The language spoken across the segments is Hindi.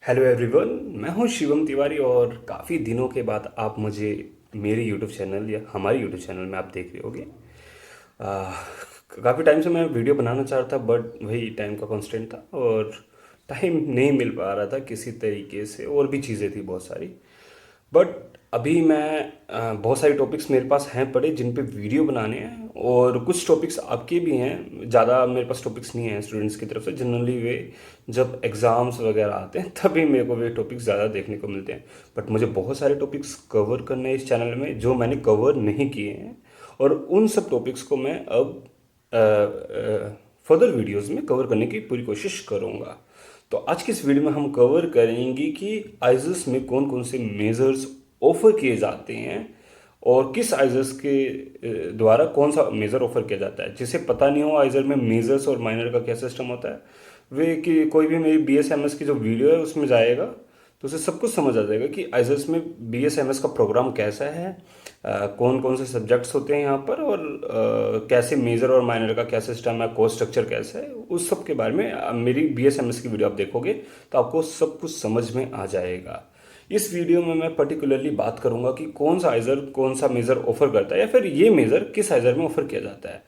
Hello everyone. मैं हूं शिवम तिवारी और काफ़ी दिनों के बाद आप मुझे मेरे यूट्यूब चैनल या हमारे यूट्यूब चैनल में आप देख रहे होगे। काफ़ी टाइम से मैं वीडियो बनाना चाह रहा था बट वही टाइम का कंस्ट्रेंट था और टाइम नहीं मिल पा रहा था किसी तरीके से, और भी चीज़ें थी बहुत सारी। बट अभी मैं बहुत सारे टॉपिक्स मेरे पास हैं पड़े जिन पे वीडियो बनाने हैं, और कुछ टॉपिक्स आपके भी हैं। ज़्यादा मेरे पास टॉपिक्स नहीं हैं स्टूडेंट्स की तरफ से। जनरली वे जब एग्ज़ाम्स वगैरह आते हैं तभी मेरे को वे टॉपिक्स ज़्यादा देखने को मिलते हैं। बट मुझे बहुत सारे टॉपिक्स कवर करने हैं इस चैनल में जो मैंने कवर नहीं किए हैं, और उन सब टॉपिक्स को मैं अब फर्दर वीडियोस में कवर करने की पूरी कोशिश करूँगा। तो आज की इस वीडियो में हम कवर करेंगे कि आइजस में कौन कौन से मेजर्स ऑफर किए जाते हैं और किस आइजर्स के द्वारा कौन सा मेज़र ऑफर किया जाता है। जिसे पता नहीं हो आइजर में मेजर्स और माइनर का क्या सिस्टम होता है, वे कि कोई भी मेरी BSMS की जो वीडियो है उसमें जाएगा तो उसे सब कुछ समझ आ जाएगा कि आइजर्स में BSMS का प्रोग्राम कैसा है, कौन कौन से सब्जेक्ट्स होते हैं यहाँ पर, और कैसे मेजर और माइनर का क्या सिस्टम है, कोर्स स्ट्रक्चर कैसा है, उस सब के बारे में मेरी BSMS की वीडियो आप देखोगे तो आपको सब कुछ समझ में आ जाएगा। इस वीडियो में मैं पर्टिकुलरली बात करूंगा कि कौन सा आइजर कौन सा मेजर ऑफर करता है या फिर ये मेजर किस आइजर में ऑफर किया जाता है।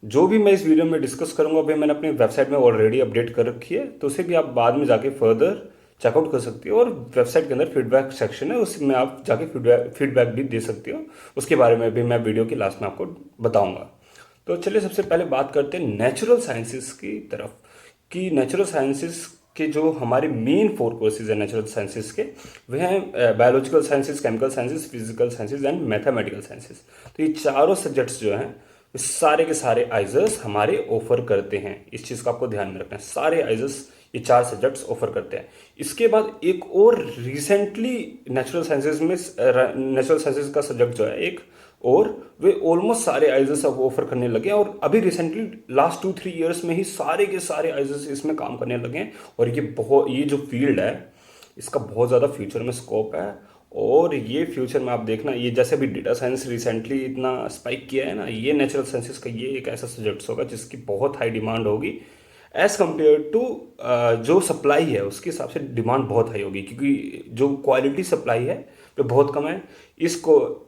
जो भी मैं इस वीडियो में डिस्कस करूंगा अभी मैंने अपनी वेबसाइट में ऑलरेडी अपडेट कर रखी है, तो उसे भी आप बाद में जाके फर्दर चेकआउट कर सकती हो। और वेबसाइट के अंदर फीडबैक सेक्शन है, उसमें आप जाके फीडबैक भी दे सकती हो। उसके बारे में भी मैं वीडियो की लास्ट में आपको बताऊंगा। तो चलिए सबसे पहले बात करते हैं नेचुरल साइंसेस की तरफ, कि नेचुरल साइंसेस के जो हमारे मेन फोर कोर्सेज हैं नेचुरल साइंसेस के, वह हैं biological sciences, chemical sciences, physical sciences and mathematical sciences. तो ये चारों सब्जेक्ट्स जो हैं सारे के सारे आइजर्स हमारे ऑफर करते हैं। इस चीज़ का आपको ध्यान में रखना है, सारे आइजर्स ये चार सब्जेक्ट्स ऑफर करते हैं। इसके बाद एक और रिसेंटली नेचुरल साइंसेज में नेचुरल साइंसेज का सब्जेक्ट जो है एक, और वे ऑलमोस्ट सारे आइजर्स अब ऑफर करने लगे हैं, और अभी रिसेंटली लास्ट 2-3 ईयर्स में ही सारे के सारे आइजर्स इसमें काम करने लगे हैं। और ये जो फील्ड है इसका बहुत ज़्यादा फ्यूचर में स्कोप है। और ये फ्यूचर में आप देखना, ये जैसे अभी डेटा साइंस रिसेंटली इतना स्पाइक किया है ना, ये नेचुरल साइंसेस का ये एक ऐसा सब्जेक्ट होगा जिसकी बहुत हाई डिमांड होगी एज कम्पेयर टू जो सप्लाई है उसके हिसाब से डिमांड बहुत हाई होगी, क्योंकि जो क्वालिटी सप्लाई है वो बहुत कम है। इसको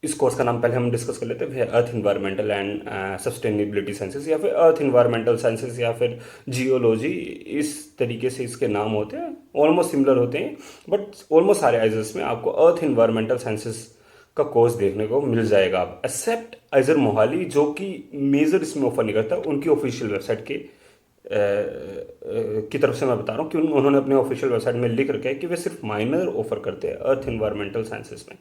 इस कोर्स का नाम पहले हम डिस्कस कर लेते हैं, अर्थ इन्वायरमेंटल एंड सस्टेनेबिलिटी साइंसेस, या फिर अर्थ इन्वायरमेंटल साइंसेस, या फिर जियोलॉजी। इस तरीके से इसके नाम होते हैं, ऑलमोस्ट सिमिलर होते हैं। बट ऑलमोस्ट सारे आइजर्स में आपको अर्थ इन्वायरमेंटल साइंसेस का कोर्स देखने को मिल जाएगा, आप एक्सेप्ट आइजर मोहाली जो कि मेजर इसमें ऑफर नहीं करता। उनकी ऑफिशियल वेबसाइट के की तरफ से मैं बता रहा हूँ कि उन्होंने अपने ऑफिशियल वेबसाइट में लिख रखा है कि वे सिर्फ माइनर ऑफर करते हैं अर्थ इन्वायरमेंटल साइंसेस में।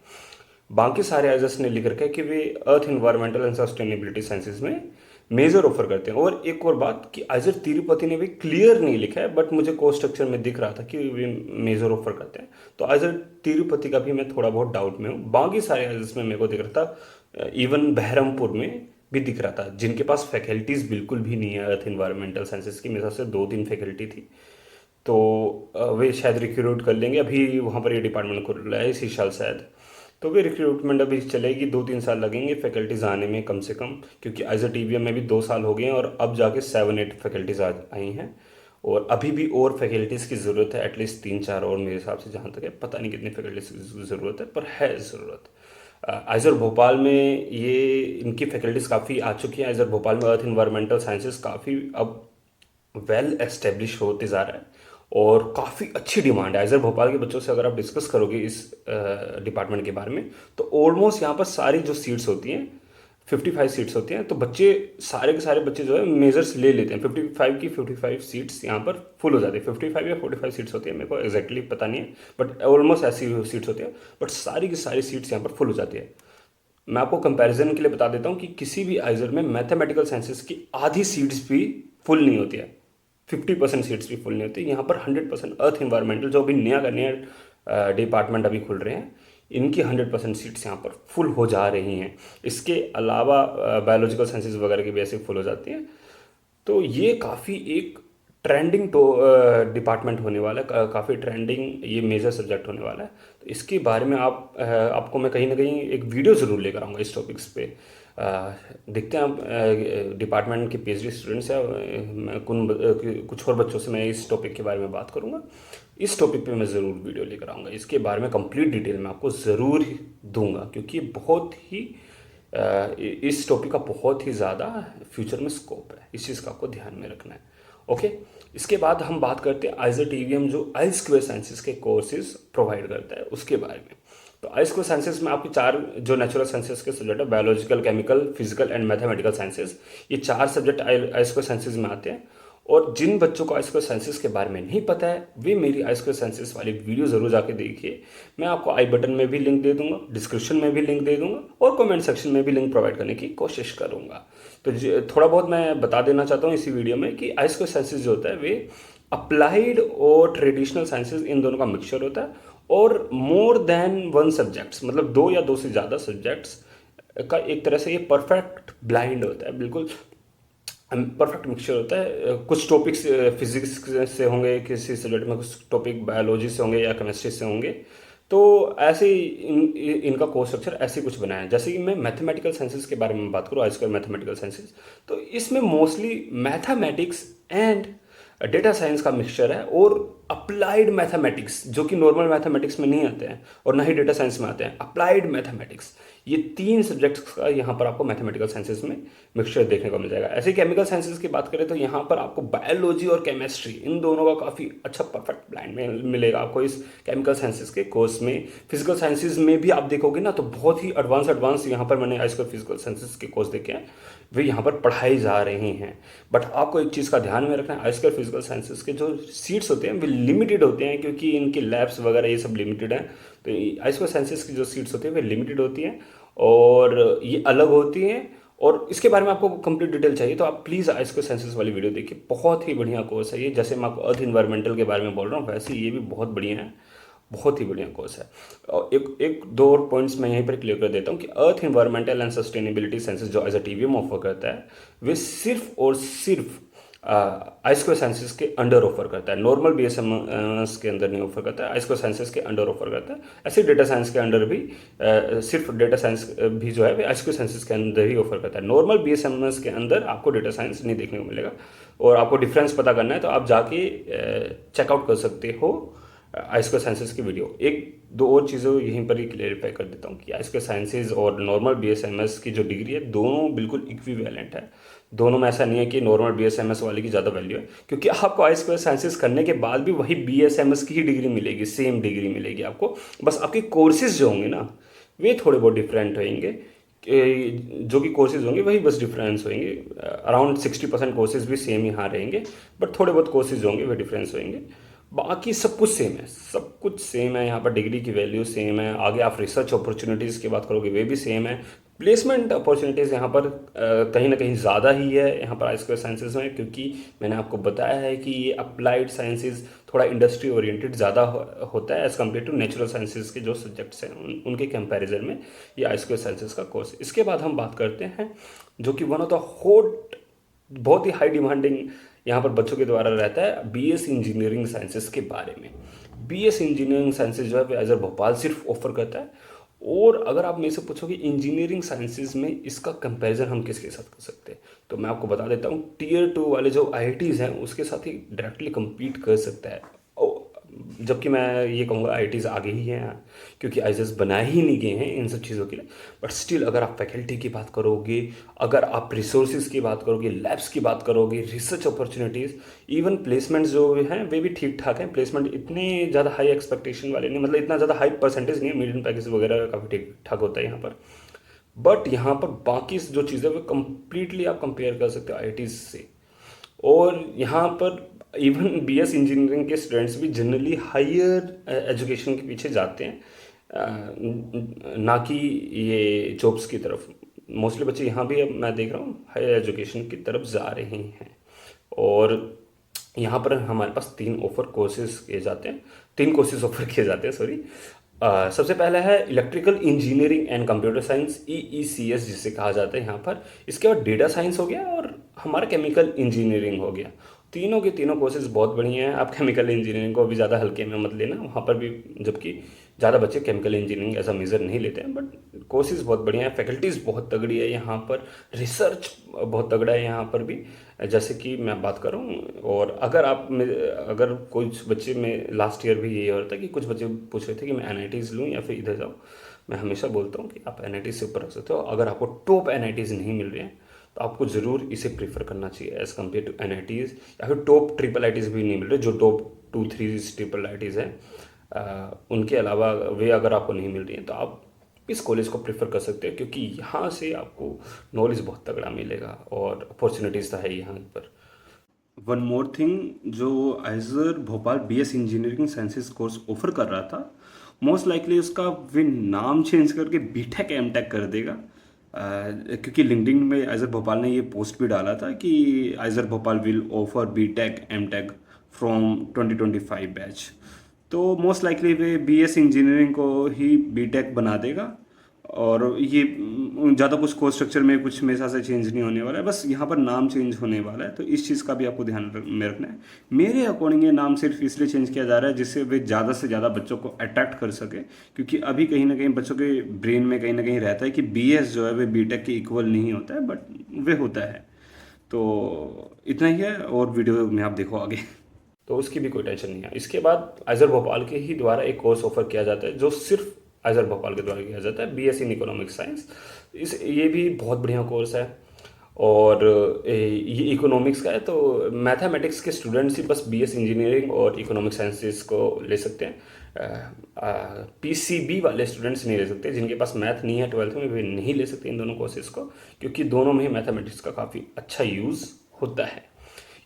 बाकी सारे आइजर्स ने लिख रखा है कि वे अर्थ इन्वायरमेंटल एंड सस्टेनेबिलिटी साइंसेज में मेजर ऑफर करते हैं। और एक और बात कि आइजर तिरुपति ने भी क्लियर नहीं लिखा है, बट मुझे कोर्स स्ट्रक्चर में दिख रहा था कि वे मेजर ऑफर करते हैं। तो आइजर तिरुपति का भी मैं थोड़ा बहुत डाउट में हूँ। बाकी सारे आइजर्स में मेरे को दिख रहा था, इवन बहरमपुर में भी दिख रहा था, जिनके पास फैकल्टीज बिल्कुल भी नहीं है अर्थ इन्वायरमेंटल साइंसेज की। मेरे हिसाब से 2-3 फैकल्टी थी, तो वे शायद रिक्रूट कर लेंगे। अभी वहाँ पर ये डिपार्टमेंट खुल रहा है इसी साल शायद, तो वे रिक्रूटमेंट अभी चलेगी। 2-3 साल लगेंगे फैकल्टीज़ आने में कम से कम, क्योंकि एज अ TVM में भी 2 साल हो गए हैं और अब जाके 7-8 फैकल्टीज़ आ आई हैं। और अभी भी और फैकल्टीज़ की ज़रूरत है, एटलीस्ट 3-4 और मेरे हिसाब से, जहाँ तक है पता नहीं कितनी फैकल्टीज़ की ज़रूरत है, पर है ज़रूरत। आइजर भोपाल में ये इनकी फैकल्टीज़ काफ़ी आ चुकी हैं। आइजर भोपाल में अर्थ इन्वायरमेंटल साइंसेस काफ़ी अब वेल एस्टेब्लिश होते जा रहा है और काफ़ी अच्छी डिमांड है। आइजर भोपाल के बच्चों से अगर आप डिस्कस करोगे इस डिपार्टमेंट के बारे में, तो ऑलमोस्ट यहाँ पर सारी जो सीट्स होती हैं 55 सीट्स होती हैं, तो बच्चे सारे के सारे बच्चे जो है मेजर्स ले लेते हैं। 55 की 55 सीट्स यहाँ पर फुल हो जाती है। 55 या 45 सीट्स होती है, मेरे को एग्जैक्टली पता नहीं है, बट ऑलमोस्ट ऐसी सीट्स होती है। बट सारी की सारी सीट्स यहाँ पर फुल हो जाती है। मैं आपको कंपैरिजन के लिए बता देता हूँ कि किसी भी आइजर में मैथमेटिकल साइंसेस की आधी सीट्स भी फुल नहीं होती है, 50% सीट्स भी फुल नहीं होती। यहाँ पर 100% अर्थ इन्वायरमेंटल जो अभी नया का नया डिपार्टमेंट अभी खुल रहे हैं, इनकी 100% सीट्स यहाँ पर फुल हो जा रही हैं। इसके अलावा बायोलॉजिकल साइंसेज वगैरह की भी ऐसे फुल हो जाती हैं। तो ये काफ़ी एक ट्रेंडिंग तो डिपार्टमेंट होने वाला है, काफ़ी ट्रेंडिंग ये मेजर सब्जेक्ट होने वाला है। तो इसके बारे में आपको मैं कहीं ना कहीं एक वीडियो ज़रूर लेकर आऊँगा इस टॉपिक्स पे। देखते हैं आप डिपार्टमेंट के पीएचडी स्टूडेंट्स या मैं कुछ और बच्चों से मैं इस टॉपिक के बारे में बात करूँगा। इस टॉपिक पे मैं ज़रूर वीडियो लेकर आऊँगा, इसके बारे में कंप्लीट डिटेल मैं आपको ज़रूर दूंगा, क्योंकि ये बहुत ही इस टॉपिक का बहुत ही ज़्यादा फ्यूचर में स्कोप है। इस चीज़ का आपको ध्यान में रखना है। ओके, इसके बाद हम बात करते हैं आइजर टीवीएम जो आई स्क्वायर साइंसेज के कोर्सेज प्रोवाइड करता है उसके बारे में। तो आई स्क्वायर साइंसेज में आपके 4 जो नेचुरल साइंसेज के सब्जेक्ट है, biological, chemical, physical and mathematical sciences, ये 4 सब्जेक्ट आई स्क्वायर साइंसेज में आते हैं। और जिन बच्चों को आई स्क्वायर साइंसेज के बारे में नहीं पता है वे मेरी आई स्क्वायर साइंसेज वाली वीडियो ज़रूर जाके देखिए। मैं आपको आई बटन में भी लिंक दे दूंगा, डिस्क्रिप्शन में भी लिंक दे दूंगा और कमेंट सेक्शन में भी लिंक प्रोवाइड करने की कोशिश करूंगा। तो थोड़ा बहुत मैं बता देना चाहता हूँ इसी वीडियो में कि आई स्क्वायर साइंसेज जो होता है वे अप्लाइड और ट्रेडिशनल साइंसेज इन दोनों का मिक्सचर होता है, और मोर देन 1 सब्जेक्ट्स, मतलब 2 या 2 से ज़्यादा सब्जेक्ट्स का एक तरह से ये परफेक्ट ब्लाइंड होता है, बिल्कुल परफेक्ट मिक्सचर होता है। कुछ टॉपिक्स फिजिक्स से होंगे किसी सब्जेक्ट में, कुछ टॉपिक बायोलॉजी से होंगे या केमिस्ट्री से होंगे। तो ऐसे ही इनका कोर्स स्ट्रक्चर ऐसे कुछ बनाया है। जैसे कि मैं मैथमेटिकल साइंसेज के बारे में बात करूँ, आजकल मैथमेटिकल साइंसेज, तो इसमें mostly mathematics and data science का मिक्सचर है, और अप्लाइड मैथमेटिक्स जो कि नॉर्मल मैथमेटिक्स में नहीं आते हैं और ना ही डेटा साइंस में आते हैं, अप्लाइड मैथमेटिक्स, ये 3 सब्जेक्ट्स का यहाँ पर आपको मैथमेटिकल साइंसेज में मिक्सचर देखने को मिल जाएगा। ऐसे केमिकल साइंसेज की बात करें तो यहाँ पर आपको बायोलॉजी और केमिस्ट्री इन दोनों का काफ़ी अच्छा परफेक्ट ब्लेंड में मिलेगा आपको इस केमिकल साइंसेज के कोर्स में। फिजिकल साइंसेज में भी आप देखोगे ना तो बहुत ही एडवांस यहाँ पर मैंने आजकल फिजिकल साइंसेज के कोर्स देखे हैं, वे यहाँ पर पढ़ाई जा रहे हैं। बट आपको एक चीज़ का ध्यान में रखना है, आजकल फिजिकल साइंसेज के जो सीट्स होते हैं वे लिमिटेड होते हैं, क्योंकि इनके लैब्स वगैरह ये सब लिमिटेड हैं। तो आजकल साइंसेज की जो सीट्स होती हैं वे लिमिटेड होती हैं और ये अलग होती हैं। और इसके बारे में आपको कंप्लीट डिटेल चाहिए तो आप प्लीज़ आइस्को साइंसेज वाली वीडियो देखिए, बहुत ही बढ़िया कोर्स है ये। जैसे मैं आपको अर्थ इन्वायरमेंटल के बारे में बोल रहा हूँ, वैसे ये भी बहुत बढ़िया है, बहुत ही बढ़िया कोर्स है। और एक दो और पॉइंट्स मैं यहीं पर क्लियर कर देता हूँ कि अर्थ इन्वायरमेंटल एंड सस्टेनेबिलिटी साइंसेज जो एज अ टीवीएम ऑफर करता है, वे सिर्फ और सिर्फ आई स्क्वायर साइंसेज के अंडर ऑफर करता है। नॉर्मल बीएसएमएस के अंदर नहीं ऑफर करता है, आई स्क्वायर साइंसेज के अंडर ऑफर करता है। ऐसे डेटा साइंस के अंडर भी सिर्फ डेटा साइंस भी जो है आई स्क्वायर साइंसेज के अंदर ही ऑफर करता है। नॉर्मल बीएसएमएस के अंदर आपको डेटा साइंस नहीं देखने को मिलेगा। और आपको डिफरेंस पता करना है तो आप जाके चेकआउट कर सकते हो आई स्क्वायर साइंसेज की वीडियो। एक दो और चीज़ें यहीं पर ही क्लेरिफाई कर देता हूँ कि आई स्क्वायर साइंसेज और नॉर्मल बीएसएमएस की जो डिग्री है दोनों बिल्कुल इक्विवेलेंट है। दोनों में ऐसा नहीं है कि नॉर्मल बीएसएमएस वाले की ज़्यादा वैल्यू है, क्योंकि आपको आई स्क्वायर साइंसेज करने के बाद भी वही बीएसएमएस की ही डिग्री मिलेगी, सेम डिग्री मिलेगी आपको। बस आपके कोर्सेज जो होंगे ना वे थोड़े बहुत डिफरेंट होंगे, जो कि कोर्सेज होंगे वही बस डिफरेंस होंगे। अराउंड 60% कोर्सेज भी सेम यहाँ रहेंगे, बट थोड़े बहुत कोर्सेज होंगे वे डिफरेंस होंगे। बाकी सब कुछ सेम है, सब कुछ सेम है। यहाँ पर डिग्री की वैल्यू सेम है। आगे आप रिसर्च अपॉर्चुनिटीज़ की बात करोगे वे भी सेम है। प्लेसमेंट अपॉर्चुनिटीज़ यहाँ पर कहीं ना कहीं ज़्यादा ही है यहाँ पर आई स्क्वायर साइंसेज में, क्योंकि मैंने आपको बताया है कि ये अप्लाइड साइंसेज थोड़ा इंडस्ट्री ओरिएंटेड ज़्यादा होता है as compare to natural sciences के जो सब्जेक्ट्स हैं उनके कंपैरिजन में ये आई स्क्वायर साइंसेज का कोर्स। इसके बाद हम बात करते हैं जो कि वन ऑफ द हॉट, बहुत ही हाई डिमांडिंग यहाँ पर बच्चों के द्वारा रहता है, बीएस इंजीनियरिंग साइंसेज के बारे में। बीएस इंजीनियरिंग साइंसेज जो है एज भोपाल सिर्फ ऑफर करता है। और अगर आप मेरे से पूछोगे इंजीनियरिंग साइंसेज में इसका कंपैरिजन हम किसके साथ कर सकते हैं, तो मैं आपको बता देता हूँ टियर 2 वाले जो आईआईटीज़ हैं उसके साथ ही डायरेक्टली कम्पीट कर सकता है। जबकि मैं ये कहूँगा आईआईटीज़ आगे ही हैं, क्योंकि आईजेस बनाए ही नहीं गए हैं इन सब चीज़ों के लिए। बट स्टिल अगर आप फैकल्टी की बात करोगे, अगर आप रिसोर्सेज की बात करोगे, लैब्स की बात करोगे, रिसर्च अपॉर्चुनिटीज़, इवन प्लेसमेंट्स जो हैं वे भी ठीक ठाक हैं। प्लेसमेंट इतने ज़्यादा हाई एक्सपेक्टेशन वाले नहीं, मतलब इतना ज़्यादा हाई परसेंटेज नहीं है, मीडियम पैकेज वगैरह काफ़ी ठीक ठाक होता है यहाँ पर। बट यहाँ पर बाकी जो चीज़ें वो कम्प्लीटली आप कंपेयर कर सकते हो आईआईटीज़ से। और यहाँ पर इवन बीएस इंजीनियरिंग के स्टूडेंट्स भी जनरली हायर एजुकेशन के पीछे जाते हैं, ना कि ये जॉब्स की तरफ। मोस्टली बच्चे यहाँ भी अब मैं देख रहा हूँ हायर एजुकेशन की तरफ जा रहे हैं। और यहाँ पर हमारे पास 3 ऑफर कोर्सेज किए जाते हैं, 3 कोर्सेज ऑफर किए जाते हैं, सॉरी। सबसे पहला है electrical engineering and computer science, EECS जिसे कहा जाता है यहाँ पर। इसके बाद डेटा साइंस हो गया और हमारा केमिकल इंजीनियरिंग हो गया। तीनों के तीनों कोर्सेज बहुत बढ़िया हैं। आप केमिकल इंजीनियरिंग को भी ज़्यादा हल्के में मत लेना, वहाँ पर भी जबकि ज़्यादा बच्चे chemical engineering as a major नहीं लेते हैं, बट कोर्सेज बहुत बढ़िया है, फैकल्टीज़ बहुत तगड़ी है यहाँ पर, रिसर्च बहुत तगड़ा है यहाँ पर भी। जैसे कि मैं बात करूँ, और अगर आप अगर कुछ बच्चे में लास्ट ईयर भी यही हो रहा था कि कुछ बच्चे पूछ रहे थे कि मैं एन लूँ या फिर इधर जाऊँ, मैं हमेशा बोलता हूँ कि आप एन से ऊपर रख सकते हो। अगर आपको टॉप एन नहीं मिल रहे हैं तो आपको ज़रूर इसे प्रीफर करना चाहिए एज़ कम्पेयर टू एन या फिर टॉप ट्रिपल आई भी नहीं मिल रहे, जो टॉप 2-3 ट्रिपल आई हैं, उनके अलावा वे अगर आपको नहीं मिल रही हैं तो आप इस कॉलेज को प्रेफर कर सकते हो, क्योंकि यहाँ से आपको नॉलेज बहुत तगड़ा मिलेगा और अपॉर्चुनिटीज़ तो है यहाँ पर। वन मोर थिंग, जो IISER Bhopal BS engineering sciences course offer कर रहा था, मोस्ट लाइकली उसका वे नाम चेंज करके बीटेक एमटेक कर देगा। क्योंकि लिंक्डइन में आइजर भोपाल ने ये पोस्ट भी डाला था कि IISER Bhopal will offer BTech MTech from 2025 batch. तो मोस्ट लाइकली वे बीएस इंजीनियरिंग को ही बीटेक बना देगा, और ये ज़्यादा कुछ कोर्स स्ट्रक्चर में कुछ मेरे हिसाब से चेंज नहीं होने वाला है, बस यहाँ पर नाम चेंज होने वाला है। तो इस चीज़ का भी आपको ध्यान में रखना है। मेरे अकॉर्डिंग ये नाम सिर्फ इसलिए चेंज किया जा रहा है जिससे वे ज़्यादा से ज़्यादा बच्चों को अट्रैक्ट कर सके, क्योंकि अभी कहीं ना कहीं बच्चों के ब्रेन में कहीं ना कहीं रहता है कि बीएस जो है वे बीटेक के इक्वल नहीं होता है, बट वे होता है। तो इतना ही है, और वीडियो में आप देखो आगे। तो उसकी भी कोई टेंशन नहीं है। इसके बाद आइजर भोपाल के ही द्वारा एक कोर्स ऑफर किया जाता है जो सिर्फ आइजर भोपाल के द्वारा किया जाता है, बीएससी इन इकोनॉमिक्स साइंस। ये भी बहुत बढ़िया कोर्स है, और ये इकोनॉमिक्स का है, तो मैथमेटिक्स के स्टूडेंट्स ही बस बीएस इंजीनियरिंग और इकोनॉमिक साइंसेस को ले सकते हैं। पीसीबी वाले स्टूडेंट्स नहीं ले सकते, जिनके पास मैथ नहीं है 12th में, वे नहीं ले सकते इन दोनों कोर्सेज को, क्योंकि दोनों में ही मैथमेटिक्स का काफ़ी अच्छा यूज़ होता है।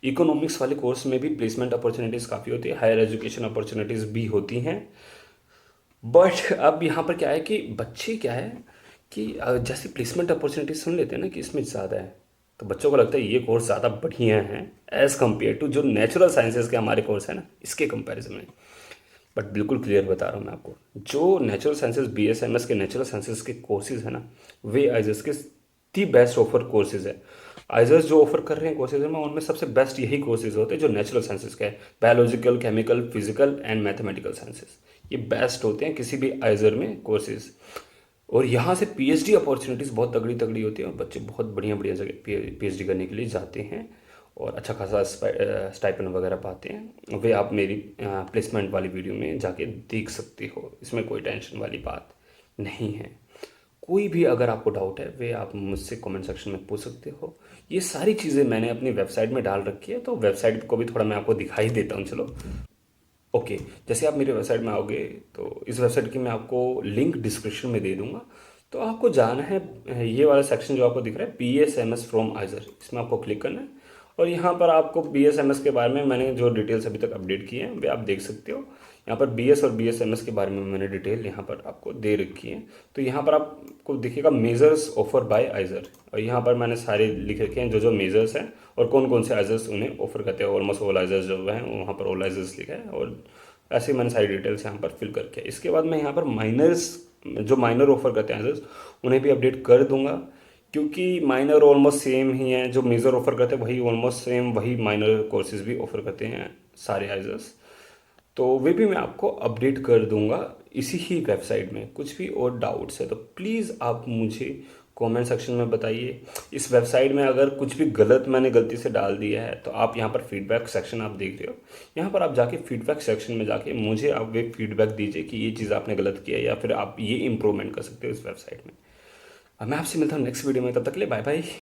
इकोनॉमिक्स वाले कोर्स में भी प्लेसमेंट अपॉर्चुनिटीज़ काफ़ी होती है, हायर एजुकेशन अपॉर्चुनिटीज़ भी होती हैं। बट अब यहाँ पर क्या है कि बच्चे क्या है कि जैसे प्लेसमेंट अपॉर्चुनिटीज सुन लेते हैं ना कि इसमें ज़्यादा है, तो बच्चों को लगता है ये कोर्स ज़्यादा बढ़िया है एज़ कम्पेयर टू जो नेचुरल साइंसेज के हमारे कोर्स है ना, इसके कंपैरिजन में। बट बिल्कुल क्लियर बता रहा हूँ मैं आपको, जो नेचुरल साइंसेज बीएसएमएस के नेचुरल साइंसेज के कोर्सेज है ना, वे आइजर्स के दी बेस्ट ऑफर कोर्सेज है। आइजर्स जो ऑफर कर रहे हैं कोर्सेज में, उनमें सबसे बेस्ट यही कोर्सेज होते हैं जो नेचुरल साइंसेज का है, biological, chemical, physical and mathematical sciences, ये बेस्ट होते हैं किसी भी आइजर में कोर्सेज। और यहाँ से पीएचडी अपॉर्चुनिटीज़ बहुत तगड़ी तगड़ी होती है, और बच्चे बहुत बढ़िया बढ़िया जगह पीएचडी करने के लिए जाते हैं और अच्छा खासा स्टाइपेंड वगैरह पाते हैं। वे आप मेरी प्लेसमेंट वाली वीडियो में जाके देख सकते हो, इसमें कोई टेंशन वाली बात नहीं है। कोई भी अगर आपको डाउट है वे आप मुझसे कमेंट सेक्शन में पूछ सकते हो। ये सारी चीज़ें मैंने अपनी वेबसाइट में डाल रखी है, तो वेबसाइट को भी थोड़ा मैं आपको दिखाई देता हूँ, चलो। ओके, जैसे आप मेरे वेबसाइट में आओगे तो इस वेबसाइट की मैं आपको लिंक डिस्क्रिप्शन में दे दूंगा। तो आपको जाना है, ये वाला सेक्शन जो आपको दिख रहा है BSMS फ्रॉम आइजर, इसमें आपको क्लिक करना है, और यहाँ पर आपको BSMS के बारे में मैंने जो डिटेल्स अभी तक अपडेट किए हैं वे आप देख सकते हो। यहाँ पर BS और BSMS के बारे में मैंने डिटेल यहाँ पर आपको दे रखी है। तो यहाँ पर आपको दिखेगा मेजर्स ऑफर बाय आइजर, और यहाँ पर मैंने सारे लिख रखे हैं जो जो मेजर्स हैं और कौन कौन से आइजर्स उन्हें ऑफर करते हैं। ऑलमोस्ट ऑल आइजर्स जो हैं वहाँ पर ऑल आइजर्स लिखा है, और ऐसे मैंने सारी डिटेल्स यहाँ पर फिल करके, इसके बाद मैं यहाँ पर माइनर्स जो माइनर ऑफर करते हैं आइजर्स उन्हें भी अपडेट कर दूंगा, क्योंकि माइनर ऑलमोस्ट सेम ही हैं, जो मेजर ऑफर करते हैं वही ऑलमोस्ट सेम वही माइनर कोर्सेज भी ऑफर करते हैं सारे आइजर्स। तो वे भी मैं आपको अपडेट कर दूंगा इसी ही वेबसाइट में। कुछ भी और डाउट्स है तो प्लीज़ आप मुझे कमेंट सेक्शन में बताइए। इस वेबसाइट में अगर कुछ भी गलत मैंने गलती से डाल दिया है तो आप यहाँ पर फीडबैक सेक्शन आप देख रहे हो, यहाँ पर आप जाके फीडबैक सेक्शन में जाके मुझे आप वे फीडबैक दीजिए कि ये चीज़ आपने गलत किया है, या फिर आप ये इम्प्रूवमेंट कर सकते हो इस वेबसाइट में। अब मैं आपसे मिलता हूँ नेक्स्ट वीडियो में, तब तक के लिए बाय बाय।